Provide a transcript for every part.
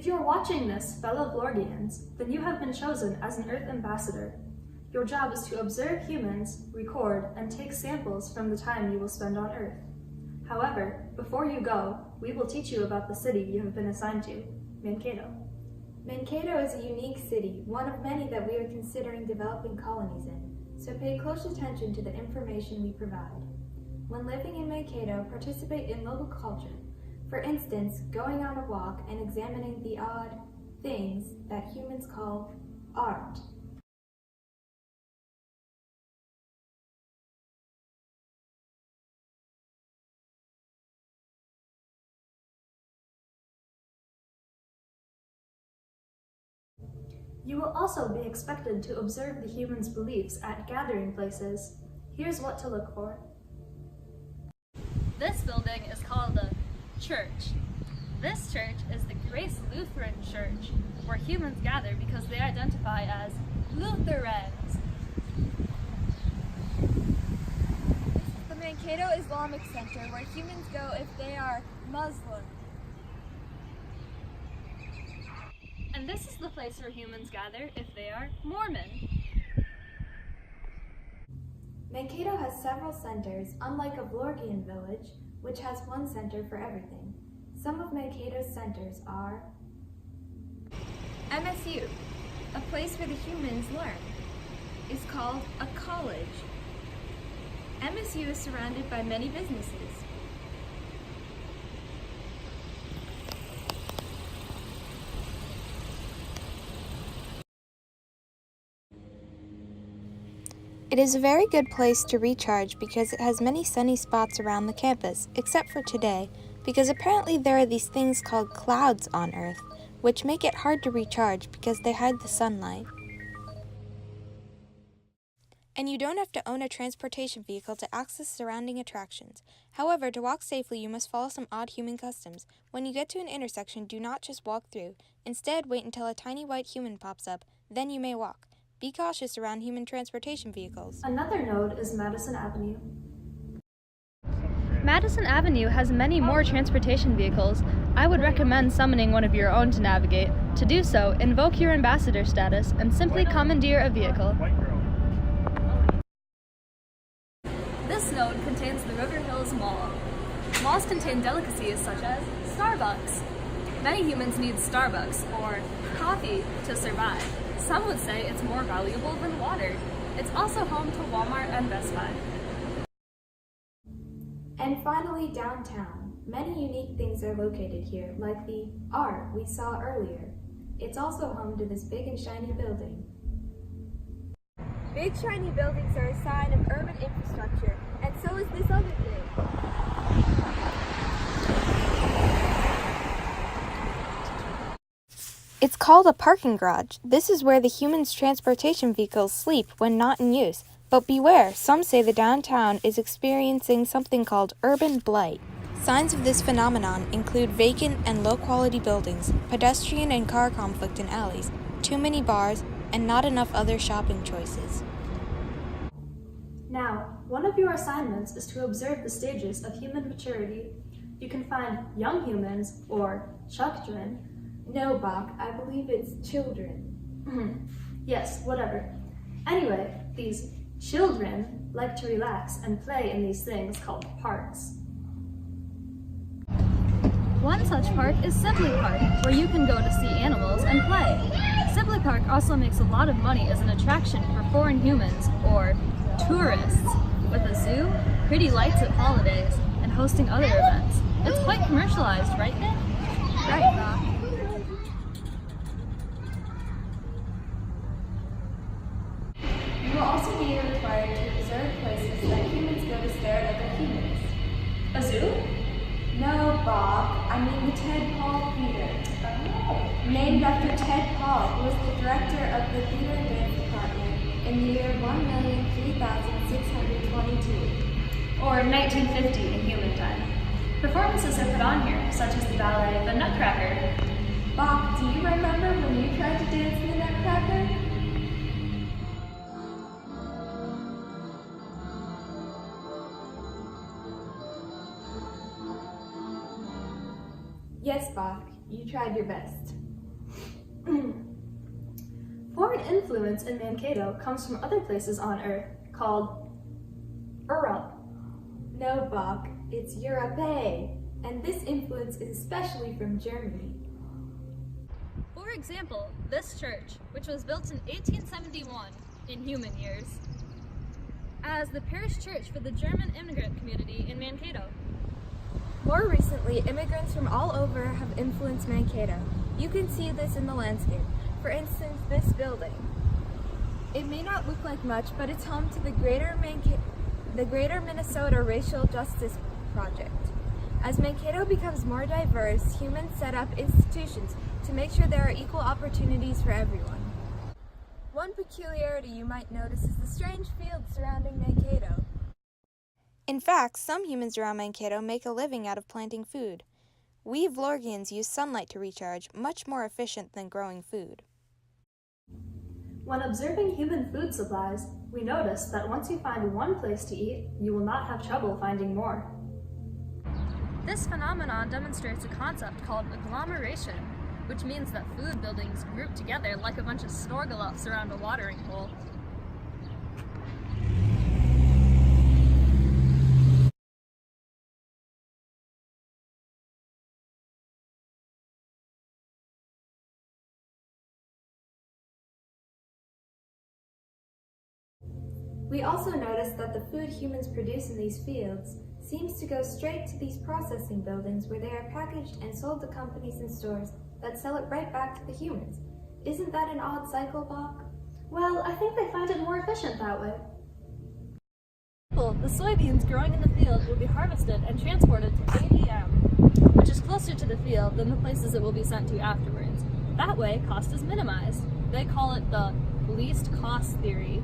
If you're watching this, fellow Glorgians, then you have been chosen as an Earth ambassador. Your job is to observe humans, record, and take samples from the time you will spend on Earth. However, before you go, we will teach you about the city you have been assigned to, Mankato. Mankato is a unique city, one of many that we are considering developing colonies in, so pay close attention to the information we provide. When living in Mankato, participate in local culture. For instance, going on a walk and examining the odd things that humans call art. You will also be expected to observe the humans' beliefs at gathering places. Here's what to look for. This building is called a church. This church is the Grace Lutheran Church, where humans gather because they identify as Lutherans. This is the Mankato Islamic Center, where humans go if they are Muslim. And this is the place where humans gather if they are Mormon. Mankato has several centers, unlike a Glorgian village, which has one center for everything. Some of Mankato's centers are MSU, a place where the humans learn, is called a college. MSU is surrounded by many businesses. It is a very good place to recharge because it has many sunny spots around the campus, except for today, because apparently there are these things called clouds on Earth, which make it hard to recharge because they hide the sunlight. And you don't have to own a transportation vehicle to access surrounding attractions. However, to walk safely, you must follow some odd human customs. When you get to an intersection, do not just walk through. Instead, wait until a tiny white human pops up, then you may walk. Be cautious around human transportation vehicles. Another node is Madison Avenue. Madison Avenue has many more transportation vehicles. I would recommend summoning one of your own to navigate. To do so, invoke your ambassador status and simply commandeer a vehicle. This node contains the River Hills Mall. Malls contain delicacies such as Starbucks. Many humans need Starbucks, or coffee, to survive. Some would say it's more valuable than water. It's also home to Walmart and Best Buy. And finally, downtown. Many unique things are located here, like the art we saw earlier. It's also home to this big and shiny building. Big shiny buildings are a sign of urban infrastructure, and so is this other thing. It's called a parking garage. This is where the humans' transportation vehicles sleep when not in use. But beware, some say the downtown is experiencing something called urban blight. Signs of this phenomenon include vacant and low-quality buildings, pedestrian and car conflict in alleys, too many bars, and not enough other shopping choices. Now, one of your assignments is to observe the stages of human maturity. You can find young humans, or children. No, Bach, I believe it's children. Yes, whatever. Anyway, these children like to relax and play in these things called parks. One such park is Sibley Park, where you can go to see animals and play. Sibley Park also makes a lot of money as an attraction for foreign humans, or tourists, with a zoo, pretty lights at holidays, and hosting other events. It's quite commercialized, right, Nick? Right, Bach. You will also be required to observe places that humans go to stare at other humans. A zoo? No, Bob. I mean the Ted Paul Theater. Named after Ted Paul, who was the director of the theater and dance department in the year 1,003,622. Or 1950 in human time. Performances are put on here, such as the ballet The Nutcracker. Bob, do you remember when you tried to dance in the Nutcracker? Yes, Bach, you tried your best. Foreign influence in Mankato comes from other places on Earth called Europe. No, Bach, it's Europe, and this influence is especially from Germany. For example, this church, which was built in 1871 in human years, as the parish church for the German immigrant community in Mankato. More recently, immigrants from all over have influenced Mankato. You can see this in the landscape. For instance, this building. It may not look like much, but it's home to the Greater Minnesota Racial Justice Project. As Mankato becomes more diverse, humans set up institutions to make sure there are equal opportunities for everyone. One peculiarity you might notice is the strange fields surrounding Mankato. In fact, some humans around Mankato make a living out of planting food. We Vlorgians use sunlight to recharge, much more efficient than growing food. When observing human food supplies, we notice that once you find one place to eat, you will not have trouble finding more. This phenomenon demonstrates a concept called agglomeration, which means that food buildings group together like a bunch of snorgelups around a watering hole. We also notice that the food humans produce in these fields seems to go straight to these processing buildings where they are packaged and sold to companies and stores that sell it right back to the humans. Isn't that an odd cycle, Bach? Well, I think they find it more efficient that way. The soybeans growing in the field will be harvested and transported to ADM, which is closer to the field than the places it will be sent to afterwards. That way, cost is minimized. They call it the least cost theory.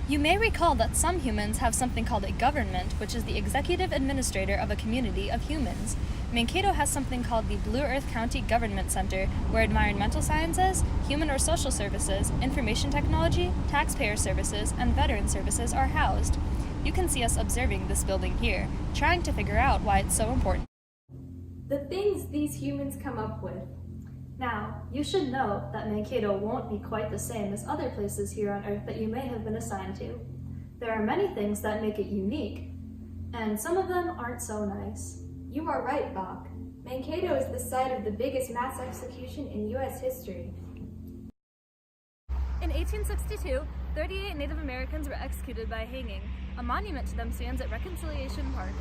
You may recall that some humans have something called a government, which is the executive administrator of a community of humans. Mankato has something called the Blue Earth County Government Center, where environmental sciences, human or social services, information technology, taxpayer services, and veteran services are housed. You can see us observing this building here, trying to figure out why it's so important. The things these humans come up with. Now, you should know that Mankato won't be quite the same as other places here on Earth that you may have been assigned to. There are many things that make it unique, and some of them aren't so nice. You are right, Bach. Mankato is the site of the biggest mass execution in U.S. history. In 1862, 38 Native Americans were executed by hanging. A monument to them stands at Reconciliation Park.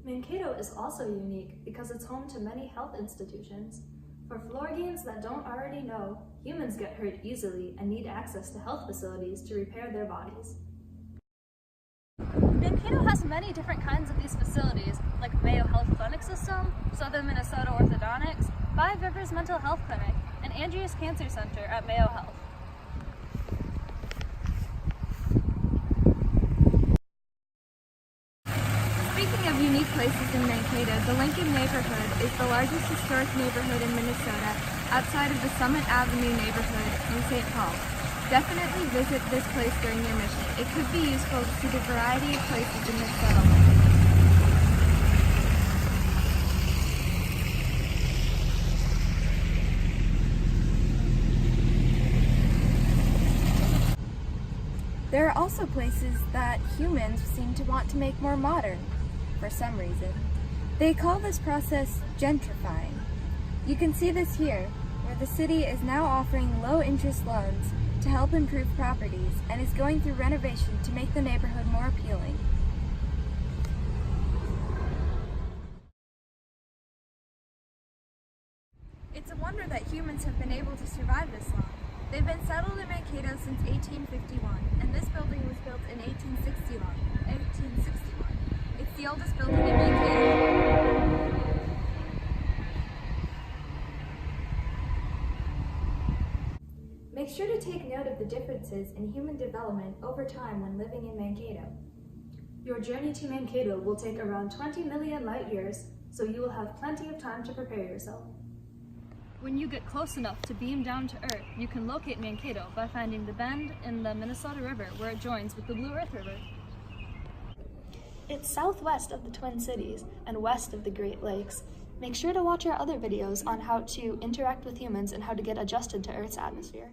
Mankato is also unique because it's home to many health institutions. For Vlorgians that don't already know, humans get hurt easily and need access to health facilities to repair their bodies. Mankato has many different kinds of these facilities, like Mayo Health Clinic System, Southern Minnesota Orthodontics, Five Rivers Mental Health Clinic, and Andrews Cancer Center at Mayo Health. Speaking of unique places in Mankato, the Lincoln neighborhood is the largest historic neighborhood in Minnesota outside of the Summit Avenue neighborhood in St. Paul. Definitely visit this place during your mission. It could be useful to see the variety of places in this settlement. There are also places that humans seem to want to make more modern, for some reason. They call this process gentrifying. You can see this here, where the city is now offering low-interest loans to help improve properties and is going through renovation to make the neighborhood more appealing. It's a wonder that humans have been able to survive this long. They've been settled in Mankato since 1851, and this building was built in 1861. It's the oldest building in Mankato. Make sure to take note of the differences in human development over time when living in Mankato. Your journey to Mankato will take around 20 million light years, so you will have plenty of time to prepare yourself. When you get close enough to beam down to Earth, you can locate Mankato by finding the bend in the Minnesota River where it joins with the Blue Earth River. It's southwest of the Twin Cities and west of the Great Lakes. Make sure to watch our other videos on how to interact with humans and how to get adjusted to Earth's atmosphere.